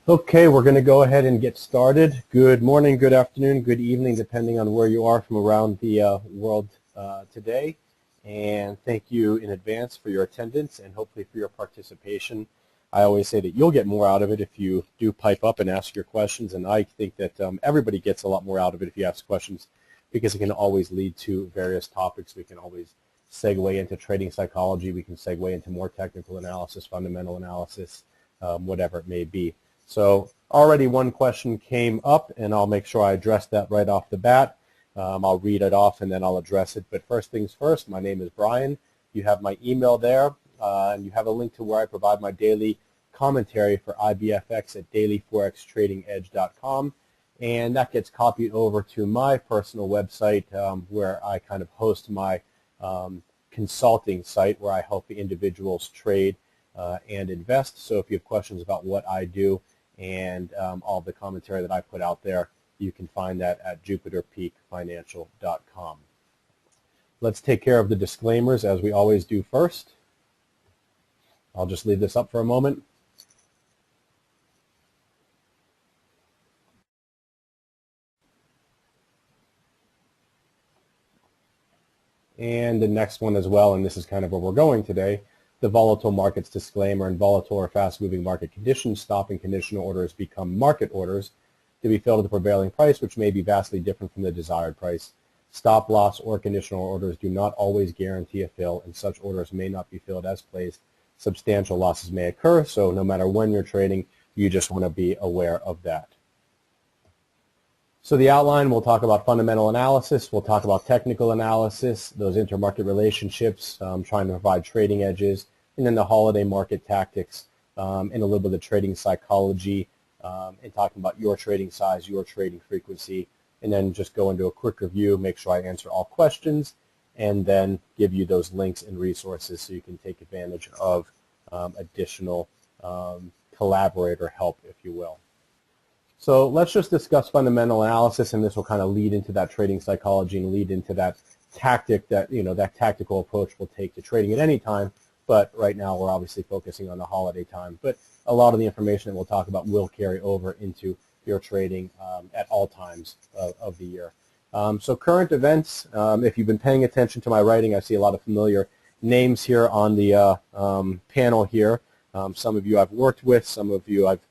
Okay, we're going to go ahead and get started. Good morning, good afternoon, good evening, depending on where you are from around the world today. And thank you in advance for your attendance and hopefully for your participation. I always say that you'll get more out of it if you do pipe up and ask your questions, and I think that everybody gets a lot more out of it if you ask questions, because it can always lead to various topics. We can always segue into trading psychology. We can segue into more technical analysis, fundamental analysis, whatever it may be. So already one question came up, and I'll make sure I address that right off the bat. I'll read it off and then I'll address it. But first things first, my name is Brian. You have my email there, and you have a link to where I provide my daily commentary for IBFX at dailyforextradingedge.com. And that gets copied over to my personal website where I kind of host my consulting site where I help individuals trade and invest. So if you have questions about what I do and all the commentary that I put out there, you can find that at jupiterpeakfinancial.com. Let's take care of the disclaimers as we always do first. I'll just leave this up for a moment. And the next one as well, and this is kind of where we're going today, the volatile markets disclaimer. In volatile or fast-moving market conditions, stop and conditional orders become market orders to be filled at the prevailing price, which may be vastly different from the desired price. Stop loss or conditional orders do not always guarantee a fill, and such orders may not be filled as placed. Substantial losses may occur, so no matter when you're trading, you just want to be aware of that. So the outline, we'll talk about fundamental analysis, we'll talk about technical analysis, those intermarket relationships, trying to provide trading edges, and then the holiday market tactics, and a little bit of trading psychology, and talking about your trading size, your trading frequency, and then just go into a quick review, make sure I answer all questions, and then give you those links and resources so you can take advantage of additional collaborator help, if you will. So let's just discuss fundamental analysis, and this will kind of lead into that trading psychology and lead into that tactic that, that tactical approach we'll take to trading at any time. But right now we're obviously focusing on the holiday time. But a lot of the information that we'll talk about will carry over into your trading at all times of the year. So current events, if you've been paying attention to my writing, I see a lot of familiar names here on the panel here. Some of you I've worked with, some of you I've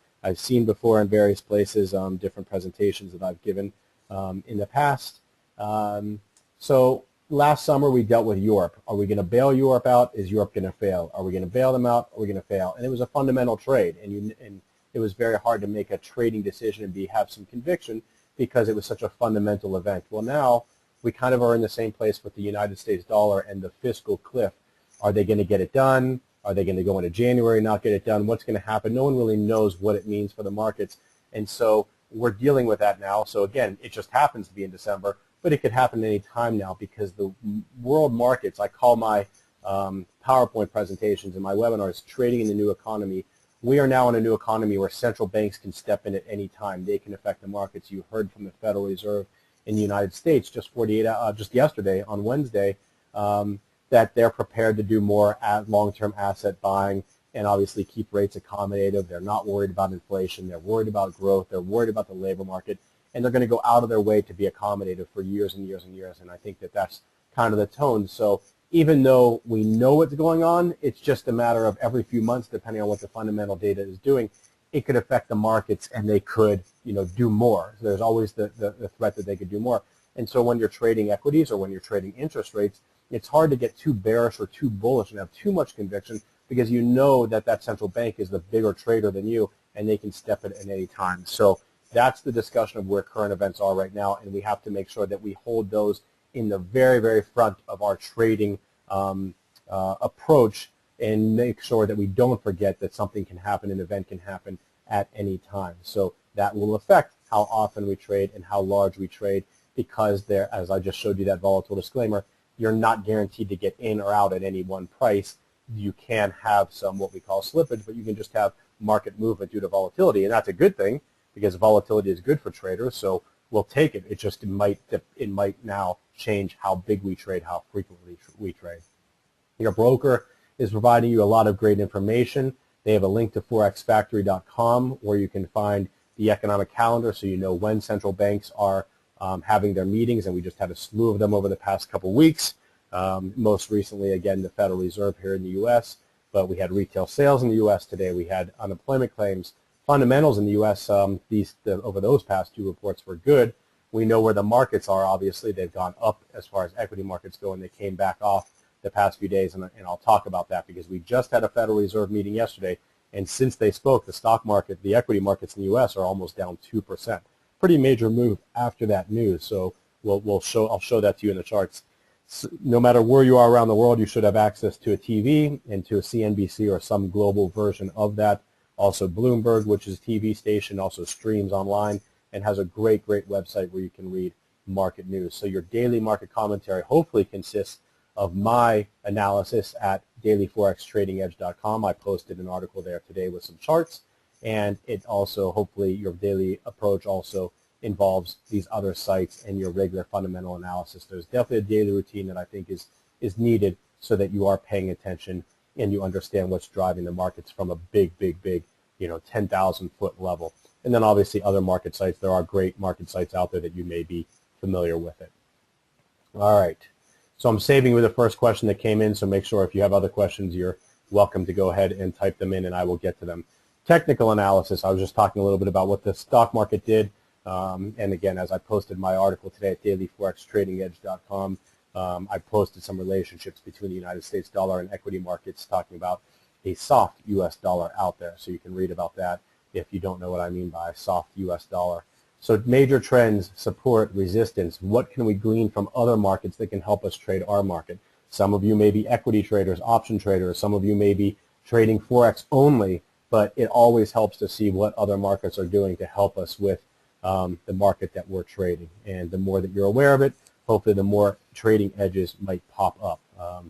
seen before in various places, different presentations that I've given in the past. So last summer we dealt with Europe. Are we going to bail Europe out? Is Europe going to fail? Are we going to bail them out? Are we going to fail? And it was a fundamental trade, and it was very hard to make a trading decision and have some conviction because it was such a fundamental event. Well, now we kind of are in the same place with the United States dollar and the fiscal cliff. Are they going to get it done? Are they going to go into January, not get it done? What's going to happen? No one really knows what it means for the markets. And so we're dealing with that now. So again, it just happens to be in December, but it could happen any time now because the world markets, I call my PowerPoint presentations and my webinars, Trading in the New Economy. We are now in a new economy where central banks can step in at any time. They can affect the markets. You heard from the Federal Reserve in the United States just yesterday on Wednesday, that they're prepared to do more long-term asset buying and obviously keep rates accommodative. They're not worried about inflation. They're worried about growth. They're worried about the labor market, and they're going to go out of their way to be accommodative for years and years and years, and I think that that's kind of the tone. So even though we know what's going on, it's just a matter of every few months, depending on what the fundamental data is doing, it could affect the markets, and they could do more. So there's always the threat that they could do more. And so when you're trading equities or when you're trading interest rates, it's hard to get too bearish or too bullish and have too much conviction because you know that that central bank is the bigger trader than you and they can step in at any time. So that's the discussion of where current events are right now, and we have to make sure that we hold those in the very, very front of our trading approach and make sure that we don't forget that something can happen, an event can happen at any time. So that will affect how often we trade and how large we trade because there, as I just showed you that volatile disclaimer, you're not guaranteed to get in or out at any one price. You can have some what we call slippage, but you can just have market movement due to volatility, and that's a good thing because volatility is good for traders, so we'll take it. It might now change how big we trade, how frequently we trade. Your broker is providing you a lot of great information. They have a link to forexfactory.com where you can find the economic calendar so you know when central banks are having their meetings, and we just had a slew of them over the past couple weeks. Most recently, again, the Federal Reserve here in the U.S., but we had retail sales in the U.S. today. We had unemployment claims. Fundamentals in the U.S. Over those past two reports were good. We know where the markets are. Obviously, they've gone up as far as equity markets go, and they came back off the past few days, and I'll talk about that because we just had a Federal Reserve meeting yesterday, and since they spoke, the stock market, the equity markets in the U.S. are almost down 2%. Pretty major move after that news. So I'll show that to you in the charts. So no matter where you are around the world, you should have access to a TV and to a CNBC or some global version of that. Also Bloomberg, which is a TV station, also streams online and has a great website where you can read market news. So your daily market commentary hopefully consists of my analysis at dailyforextradingedge.com. I posted an article there today with some charts, and it also, hopefully, your daily approach also involves these other sites and your regular fundamental analysis. There's definitely a daily routine that I think is needed so that you are paying attention and you understand what's driving the markets from a big, 10,000 foot level. And then obviously other market sites. There are great market sites out there that you may be familiar with it. All right. So I'm saving with the first question that came in, so make sure if you have other questions, you're welcome to go ahead and type them in and I will get to them. Technical analysis, I was just talking a little bit about what the stock market did. And again, as I posted my article today at dailyforextradingedge.com, I posted some relationships between the United States dollar and equity markets, talking about a soft U.S. dollar out there. So you can read about that if you don't know what I mean by a soft U.S. dollar. So major trends, support, resistance. What can we glean from other markets that can help us trade our market? Some of you may be equity traders, option traders. Some of you may be trading Forex only, but it always helps to see what other markets are doing to help us with the market that we're trading. And the more that you're aware of it, hopefully the more trading edges might pop up.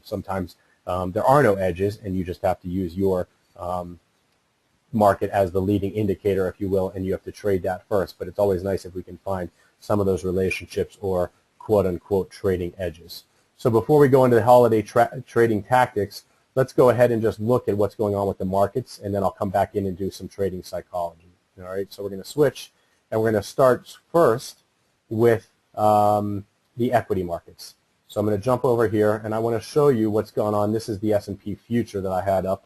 Sometimes there are no edges, and you just have to use your market as the leading indicator, if you will, and you have to trade that first. But it's always nice if we can find some of those relationships or quote-unquote trading edges. So before we go into the holiday trading tactics, let's go ahead and just look at what's going on with the markets, and then I'll come back in and do some trading psychology. All right, so we're going to switch, and we're going to start first with the equity markets. So I'm going to jump over here, and I want to show you what's going on. This is the S&P future that I had up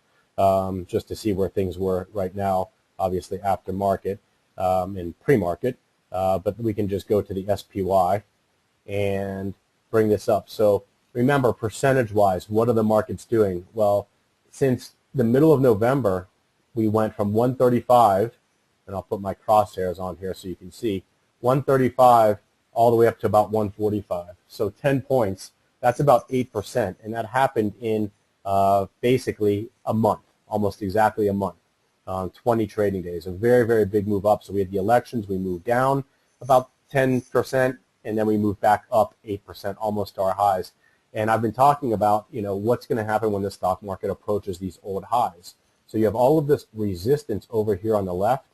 just to see where things were right now, obviously after market and pre-market. But we can just go to the SPY and bring this up. So remember, percentage-wise, what are the markets doing? Well, since the middle of November, we went from 135, and I'll put my crosshairs on here so you can see, 135 all the way up to about 145. So 10 points, that's about 8%, and that happened in basically a month, almost exactly a month, 20 trading days, a very big move up. So we had the elections, we moved down about 10%, and then we moved back up 8%, almost to our highs. And I've been talking about, what's going to happen when the stock market approaches these old highs. So you have all of this resistance over here on the left,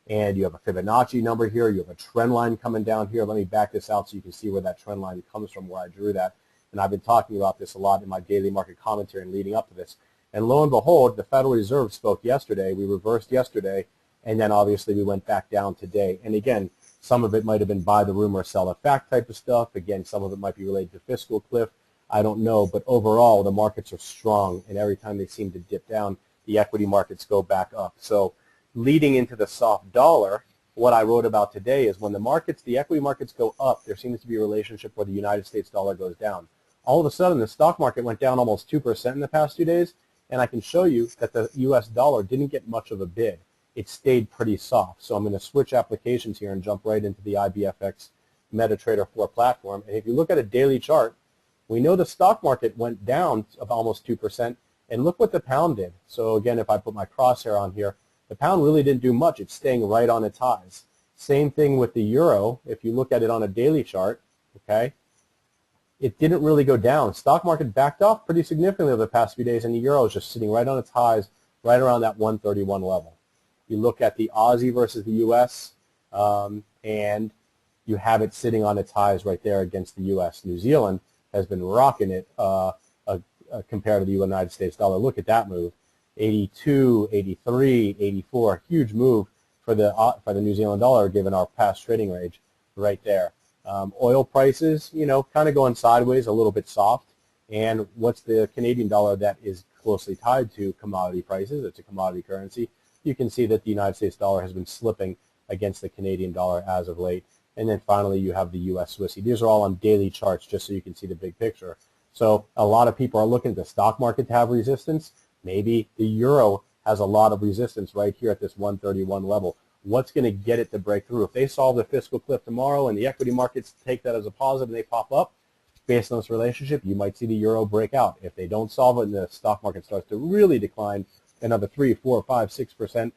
and you have a Fibonacci number here, you have a trend line coming down here. Let me back this out so you can see where that trend line comes from, where I drew that. And I've been talking about this a lot in my daily market commentary and leading up to this. And lo and behold, the Federal Reserve spoke yesterday, we reversed yesterday, and then obviously we went back down today. And again, some of it might have been buy the rumor, sell the fact type of stuff. Again, some of it might be related to fiscal cliff. I don't know, but overall, the markets are strong, and every time they seem to dip down, the equity markets go back up. So leading into the soft dollar, what I wrote about today is when the equity markets go up, there seems to be a relationship where the United States dollar goes down. All of a sudden, the stock market went down almost 2% in the past 2 days, and I can show you that the U.S. dollar didn't get much of a bid. It stayed pretty soft. So I'm going to switch applications here and jump right into the IBFX MetaTrader 4 platform. And if you look at a daily chart, we know the stock market went down of almost 2%, and look what the pound did. So again, if I put my crosshair on here, the pound really didn't do much. It's staying right on its highs. Same thing with the euro. If you look at it on a daily chart, okay, it didn't really go down. Stock market backed off pretty significantly over the past few days, and the euro is just sitting right on its highs, right around that 131 level. You look at the Aussie versus the U.S., and you have it sitting on its highs right there against the U.S. New Zealand has been rocking it compared to the United States dollar. Look at that move. 82, 83, 84, huge move for the New Zealand dollar given our past trading range right there. Oil prices, kind of going sideways, a little bit soft. And what's the Canadian dollar that is closely tied to commodity prices? It's a commodity currency. You can see that the United States dollar has been slipping against the Canadian dollar as of late. And then finally, you have the U.S. Swissy. These are all on daily charts just so you can see the big picture. So a lot of people are looking at the stock market to have resistance. Maybe the euro has a lot of resistance right here at this 131 level. What's going to get it to break through? If they solve the fiscal cliff tomorrow and the equity markets take that as a positive and they pop up, based on this relationship, you might see the euro break out. If they don't solve it and the stock market starts to really decline another 3, 4, 5, 6%,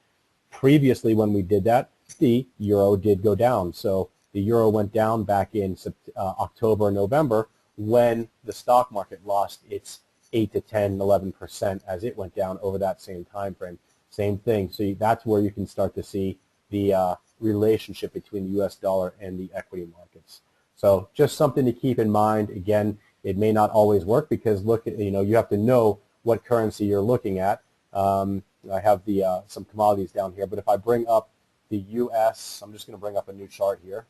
previously when we did that, the euro did go down. So the euro went down back in October, November, when the stock market lost its 8 to 10, 11% as it went down over that same time frame. Same thing. So that's where you can start to see the relationship between the U.S. dollar and the equity markets. So just something to keep in mind. Again, it may not always work because look at, you have to know what currency you're looking at. I have some commodities down here, but if I bring up the U.S., I'm just going to bring up a new chart here,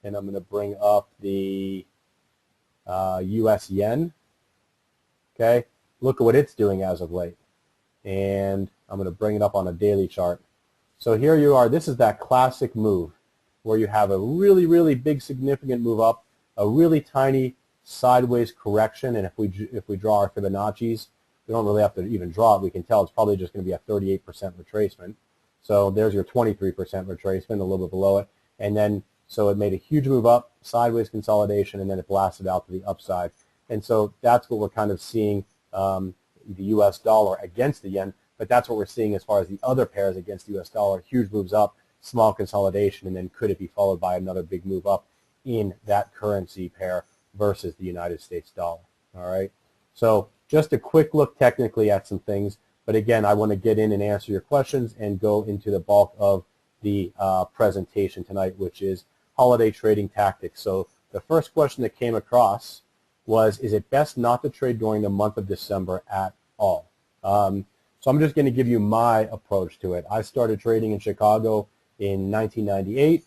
and I'm going to bring up the U.S. yen. Okay, look at what it's doing as of late, and I'm going to bring it up on a daily chart. So here you are. This is that classic move where you have a really, really big significant move up, a really tiny sideways correction, and if we draw our Fibonacci's, we don't really have to even draw it. We can tell it's probably just going to be a 38% retracement. So there's your 23% retracement, a little bit below it, and then so it made a huge move up, sideways consolidation, and then it blasted out to the upside. And so that's what we're kind of seeing, the U.S. dollar against the yen, but that's what we're seeing as far as the other pairs against the U.S. dollar, huge moves up, small consolidation, and then could it be followed by another big move up in that currency pair versus the United States dollar. All right. So just a quick look technically at some things, but again, I want to get in and answer your questions and go into the bulk of the presentation tonight, which is holiday trading tactics. So the first question that came across was, is it best not to trade during the month of December at all? So I'm just going to give you my approach to it. I started trading in Chicago in 1998,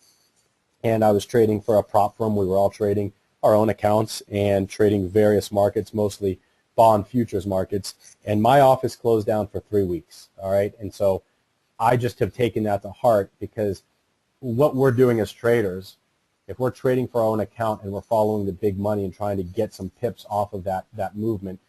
and I was trading for a prop firm. We were all trading our own accounts and trading various markets, mostly bond futures markets, and my office closed down for 3 weeks, all right? And so I just have taken that to heart because what we're doing as traders, if we're trading for our own account and we're following the big money and trying to get some pips off of that movement,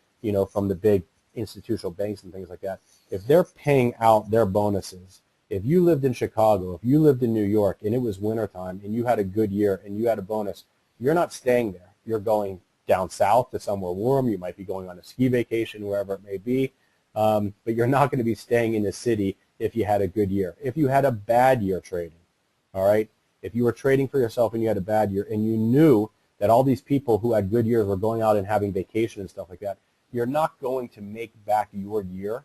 from the big institutional banks and things like that, if they're paying out their bonuses, if you lived in Chicago, if you lived in New York and it was wintertime and you had a good year and you had a bonus, you're not staying there. You're going down south to somewhere warm. You might be going on a ski vacation, wherever it may be, but you're not going to be staying in the city if you had a good year. If you had a bad year trading, all right, if you were trading for yourself and you had a bad year and you knew that all these people who had good years were going out and having vacation and stuff like that, you're not going to make back your year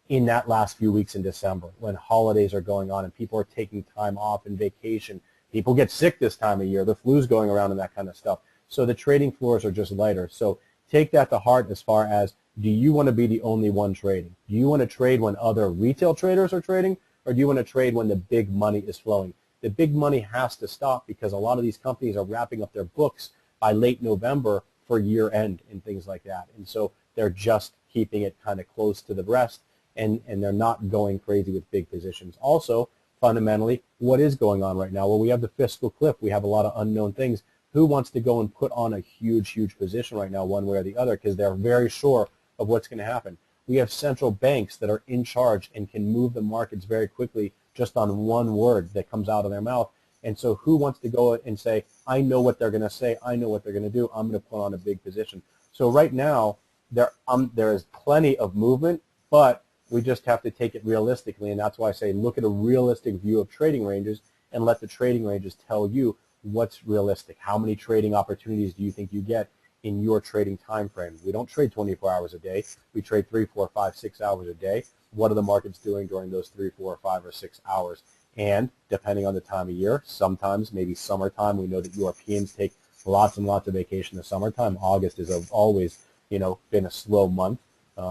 in that last few weeks in December when holidays are going on and people are taking time off and vacation. People get sick this time of year. The flu's going around and that kind of stuff. So the trading floors are just lighter. So take that to heart as far as, do you want to be the only one trading? Do you want to trade when other retail traders are trading, or do you want to trade when the big money is flowing? The big money has to stop because a lot of these companies are wrapping up their books by late November for year end and things like that. And so they're just keeping it kind of close to the breast, and they're not going crazy with big positions. Also, fundamentally, what is going on right now? Well, we have the fiscal cliff. We have a lot of unknown things. Who wants to go and put on a huge, huge position right now, one way or the other, because they're very sure of what's going to happen? We have central banks that are in charge and can move the markets very quickly just on one word that comes out of their mouth. And so who wants to go and say, I know what they're going to say, I know what they're going to do, I'm going to put on a big position. So right now, there is plenty of movement, but we just have to take it realistically, and that's why I say look at a realistic view of trading ranges and let the trading ranges tell you what's realistic. How many trading opportunities do you think you get in your trading time frame? We don't trade 24 hours a day. We trade 3, 4, 5, 6 hours a day. What are the markets doing during those 3, 4, 5, or 6 hours? And depending on the time of year, sometimes maybe summertime, we know that Europeans take lots and lots of vacation in the summertime. August is always, been a slow month.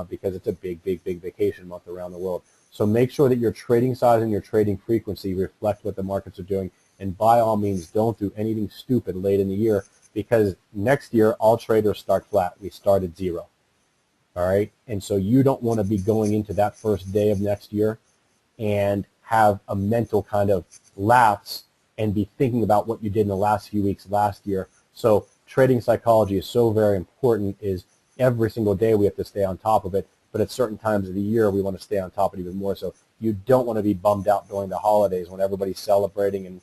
because it's a big, big, big vacation month around the world. So make sure that your trading size and your trading frequency reflect what the markets are doing. And by all means, don't do anything stupid late in the year, because next year all traders start flat. We start at zero. All right. And so you don't want to be going into that first day of next year and have a mental kind of lapse and be thinking about what you did in the last few weeks last year. So trading psychology is so very important. Is every single day we have to stay on top of it, but at certain times of the year we want to stay on top of it even more. So you don't want to be bummed out during the holidays when everybody's celebrating and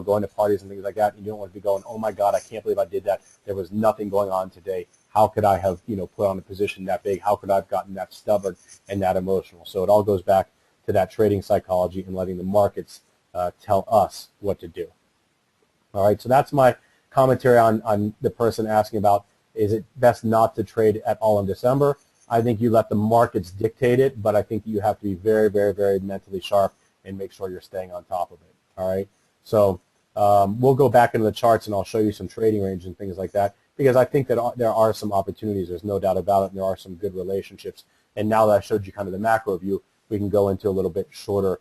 going to parties and things like that. You don't want to be going, oh my God, I can't believe I did that. There was nothing going on today. How could I have put on a position that big? How could I have gotten that stubborn and that emotional? So it all goes back to that trading psychology and letting the markets tell us what to do. All right, so that's my commentary on the person asking about, is it best not to trade at all in December? I think you let the markets dictate it, but I think you have to be very, very, very mentally sharp and make sure you're staying on top of it. All right, so we'll go back into the charts and I'll show you some trading range and things like that, because I think that there are some opportunities. There's no doubt about it, and there are some good relationships. And now that I showed you kind of the macro view, we can go into a little bit shorter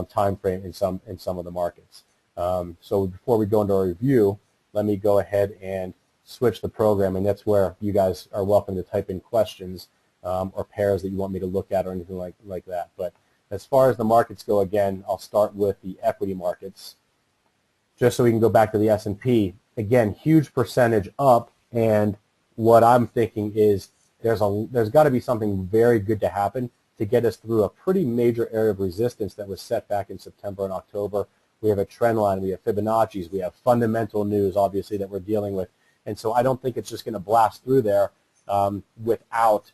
time frame in some of the markets. So before we go into our review, let me go ahead and switch the program, and that's where you guys are welcome to type in questions or pairs that you want me to look at or anything like that. But as far as the markets go, again, I'll start with the equity markets, just so we can go back to the S&P. Again, huge percentage up, and what I'm thinking is there's got to be something very good to happen to get us through a pretty major area of resistance that was set back in September and October. We have a trend line, we have Fibonacci's, we have fundamental news, obviously, that we're dealing with. And so I don't think it's just going to blast through there without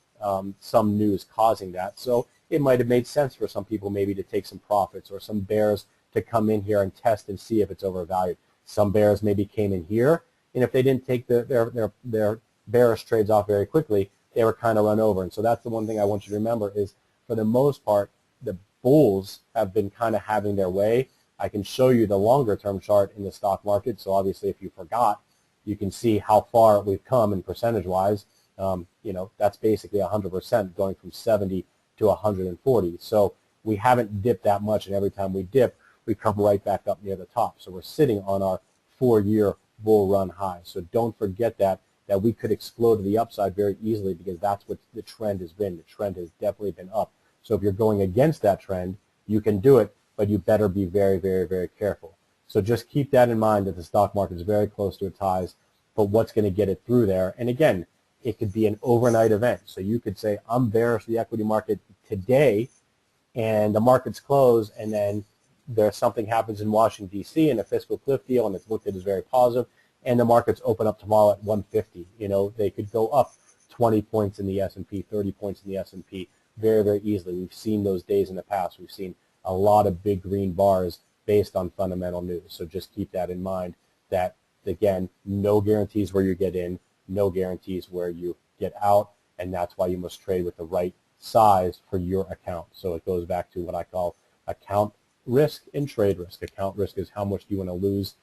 some news causing that. So it might have made sense for some people maybe to take some profits, or some bears to come in here and test and see if it's overvalued. Some bears maybe came in here, and if they didn't take their bearish trades off very quickly, they were kind of run over. And so that's the one thing I want you to remember is, for the most part, the bulls have been kind of having their way. I can show you the longer term chart in the stock market. So obviously, if you forgot, you can see how far we've come in percentage-wise. That's basically 100% going from 70 to 140. So we haven't dipped that much, and every time we dip, we come right back up near the top. So we're sitting on our 4-year bull run high. So don't forget that we could explode to the upside very easily, because that's what the trend has been. The trend has definitely been up. So if you're going against that trend, you can do it, but you better be very, very, very careful. So just keep that in mind, that the stock market is very close to its highs, but what's going to get it through there? And again, it could be an overnight event. So you could say, I'm bearish the equity market today, and the markets close, and then there's something happens in Washington, D.C., and a fiscal cliff deal, and it's looked at as very positive, and the markets open up tomorrow at 150. They could go up 20 points in the S&P, 30 points in the S&P very, very easily. We've seen those days in the past. We've seen a lot of big green bars based on fundamental news. So just keep that in mind, that, again, no guarantees where you get in, no guarantees where you get out, and that's why you must trade with the right size for your account. So it goes back to what I call account risk and trade risk. Account risk is how much do you want to lose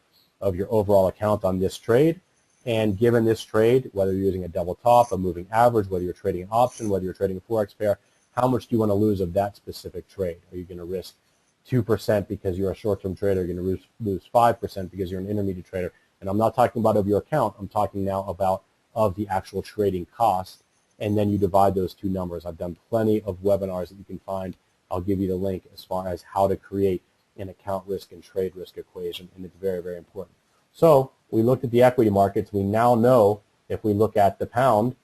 of your overall account on this trade, and given this trade, whether you're using a double top, a moving average, whether you're trading an option, whether you're trading a forex pair, how much do you want to lose of that specific trade? Are you going to risk 2% because you're a short-term trader? Are you going to lose 5% because you're an intermediate trader? And I'm not talking about of your account. I'm talking now about of the actual trading cost, and then you divide those two numbers. I've done plenty of webinars that you can find. I'll give you the link as far as how to create an account risk and trade risk equation, and it's very, very important. So we looked at the equity markets. We now know, if we look at the pound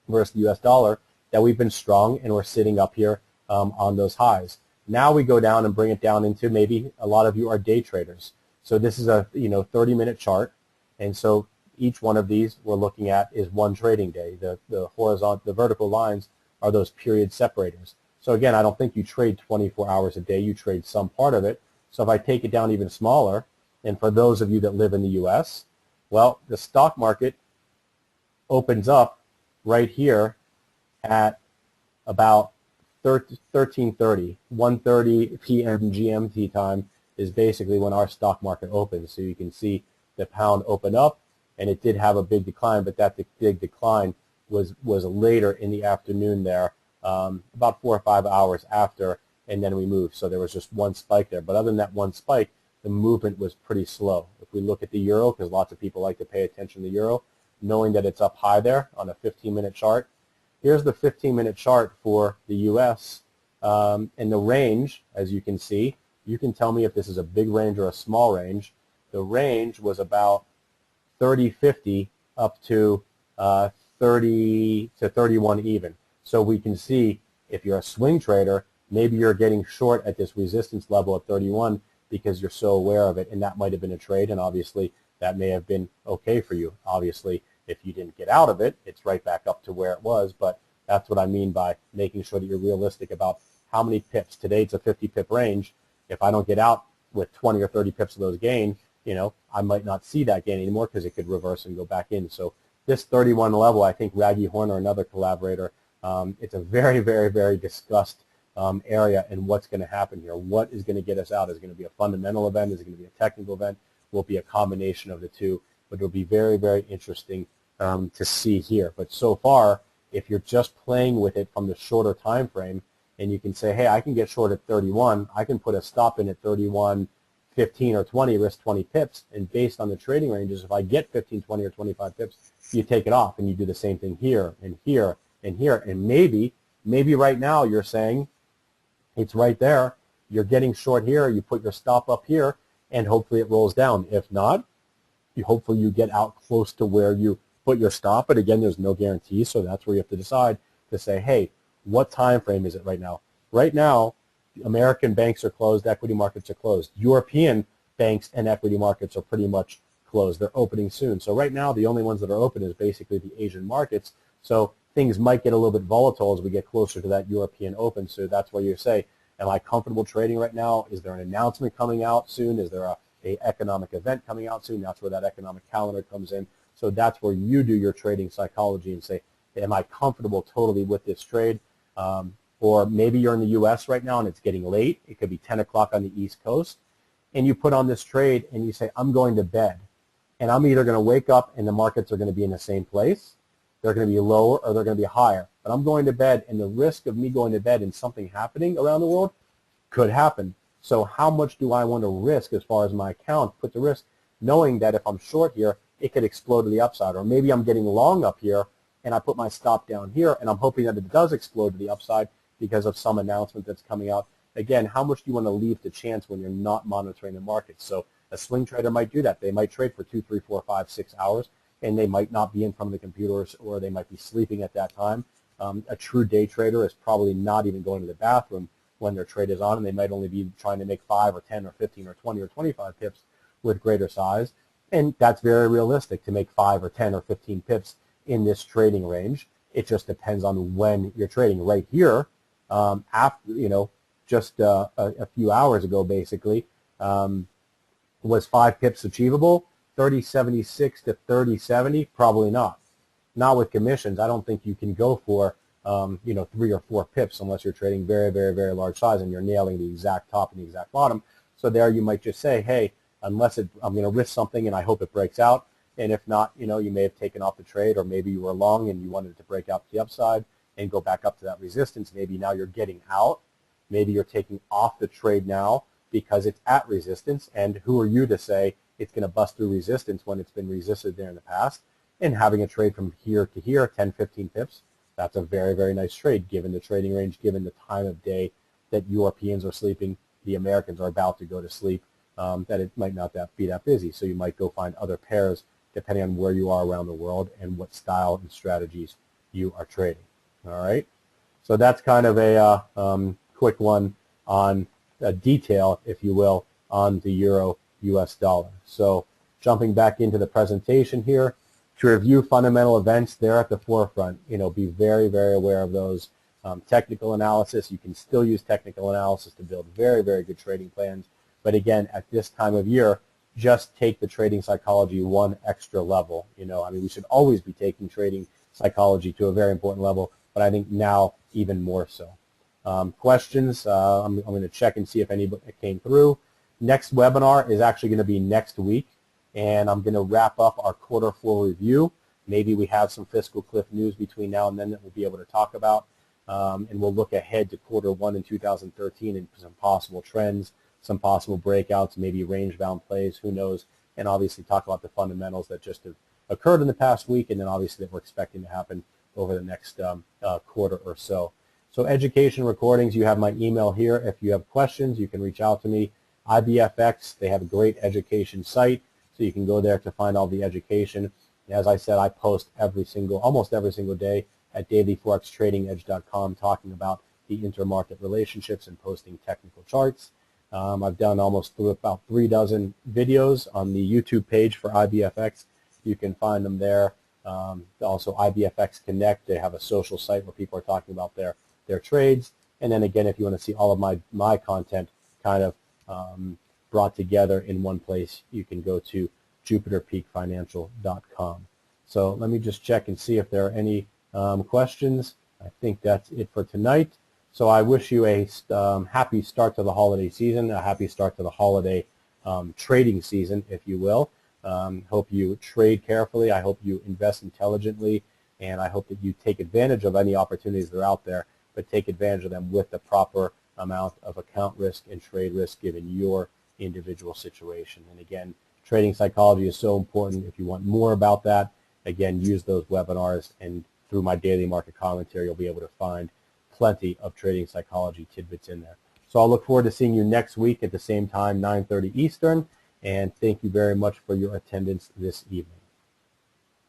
versus the US dollar, that we've been strong and we're sitting up here on those highs. Now we go down and bring it down into, maybe a lot of you are day traders. So this is a 30-minute chart, and so each one of these we're looking at is one trading day. The vertical lines are those period separators. So again, I don't think you trade 24 hours a day. You trade some part of it. So if I take it down even smaller, and for those of you that live in the U.S., well, the stock market opens up right here at about 13:30, 1:30 p.m. GMT time is basically when our stock market opens. So you can see the pound open up, and it did have a big decline, but that big decline was later in the afternoon there, about 4 or 5 hours after, and then we moved. So there was just one spike there. But other than that one spike, the movement was pretty slow. If we look at the euro, because lots of people like to pay attention to the euro, knowing that it's up high there on a 15-minute chart. Here's the 15-minute chart for the U.S. And the range, as you can see, you can tell me if this is a big range or a small range. The range was about 30.50 up to 30 to 31 even. So we can see if you're a swing trader, maybe you're getting short at this resistance level at 31 because you're so aware of it, and that might have been a trade, and obviously that may have been okay for you. Obviously, if you didn't get out of it, it's right back up to where it was, but that's what I mean by making sure that you're realistic about how many pips. Today it's a 50-pip range. If I don't get out with 20 or 30 pips of those gain, I might not see that gain anymore because it could reverse and go back in. So this 31 level, I think Raggy Horner, another collaborator, it's a very, very, very discussed area and what's going to happen here. What is going to get us out? Is it going to be a fundamental event? Is it going to be a technical event? Will it be a combination of the two? But it'll be very, very interesting to see here. But so far, if you're just playing with it from the shorter time frame, and you can say, hey, I can get short at 31, I can put a stop in at 31, 15 or 20, risk 20 pips, and based on the trading ranges, if I get 15, 20, or 25 pips, you take it off, and you do the same thing here, and here, and here, and maybe right now you're saying, it's right there, you're getting short here, you put your stop up here, and hopefully it rolls down. If not, hopefully you get out close to where you put your stop, but again, there's no guarantee, so that's where you have to decide to say, hey, what time frame is it right now? Right now, American banks are closed, equity markets are closed. European banks and equity markets are pretty much closed. They're opening soon. So right now, the only ones that are open is basically the Asian markets. So things might get a little bit volatile as we get closer to that European open. So that's where you say, am I comfortable trading right now? Is there an announcement coming out soon? Is there a economic event coming out soon? That's where that economic calendar comes in. So that's where you do your trading psychology and say, am I comfortable totally with this trade? Or maybe you're in the U.S. right now and it's getting late. It could be 10 o'clock on the East Coast. And you put on this trade and you say, I'm going to bed. And I'm either going to wake up and the markets are going to be in the same place. They're going to be lower or they're going to be higher. But I'm going to bed, and the risk of me going to bed and something happening around the world could happen. So how much do I want to risk as far as my account, put the risk, knowing that if I'm short here, it could explode to the upside. Or maybe I'm getting long up here and I put my stop down here and I'm hoping that it does explode to the upside because of some announcement that's coming out. Again, how much do you want to leave to chance when you're not monitoring the market? So a swing trader might do that. They might trade for 2, 3, 4, 5, 6 hours, and they might not be in front of the computers, or they might be sleeping at that time. A true day trader is probably not even going to the bathroom when their trade is on, and they might only be trying to make 5 or 10 or 15 or 20 or 25 pips with greater size. And that's very realistic to make 5 or 10 or 15 pips in this trading range. It just depends on when you're trading. Right here, after, just a few hours ago, basically, was 5 pips achievable? 30.76 to 30.70? Probably not. Not with commissions. I don't think you can go for 3 or 4 pips unless you're trading very, very, very large size and you're nailing the exact top and the exact bottom. So there you might just say, hey, unless I'm going to risk something and I hope it breaks out. And if not, you may have taken off the trade, or maybe you were long and you wanted it to break out to the upside and go back up to that resistance. Maybe now you're getting out. Maybe you're taking off the trade now because it's at resistance. And who are you to say it's going to bust through resistance when it's been resisted there in the past? And having a trade from here to here, 10, 15 pips, that's a very, very nice trade given the trading range, given the time of day that Europeans are sleeping, the Americans are about to go to sleep, that it might not be that busy. So you might go find other pairs depending on where you are around the world and what style and strategies you are trading. All right. So that's kind of a quick one on a detail, if you will, on the euro US dollar. So jumping back into the presentation here, to review fundamental events, they're at the forefront. Be very, very aware of those. Technical analysis, you can still use technical analysis to build very, very good trading plans. But again, at this time of year, just take the trading psychology one extra level. We should always be taking trading psychology to a very important level, but I think now even more so. Questions, I'm going to check and see if anybody came through. Next webinar is actually going to be next week, and I'm going to wrap up our Q4 review. Maybe we have some fiscal cliff news between now and then that we'll be able to talk about. and we'll look ahead to Q1 in 2013 and some possible trends, some possible breakouts, maybe range-bound plays, who knows, and obviously talk about the fundamentals that just have occurred in the past week and then obviously that we're expecting to happen over the next quarter or so. So education recordings, you have my email here. If you have questions, you can reach out to me. IBFX, they have a great education site, so you can go there to find all the education. As I said, I post almost every single day at dailyforextradingedge.com talking about the intermarket relationships and posting technical charts. I've done about 3 dozen videos on the YouTube page for IBFX. You can find them there. Also IBFX Connect, they have a social site where people are talking about their trades. And then again, if you want to see all of my content kind of brought together in one place, you can go to jupiterpeakfinancial.com. So let me just check and see if there are any questions. I think that's it for tonight. So I wish you a happy start to the holiday season, a happy start to the holiday trading season, if you will. Hope you trade carefully. I hope you invest intelligently, and I hope that you take advantage of any opportunities that are out there, but take advantage of them with the proper amount of account risk and trade risk given your individual situation. And again, trading psychology is so important. If you want more about that, again, use those webinars, and through my daily market commentary, you'll be able to find plenty of trading psychology tidbits in there. So I'll look forward to seeing you next week at the same time, 9:30 Eastern, and thank you very much for your attendance this evening.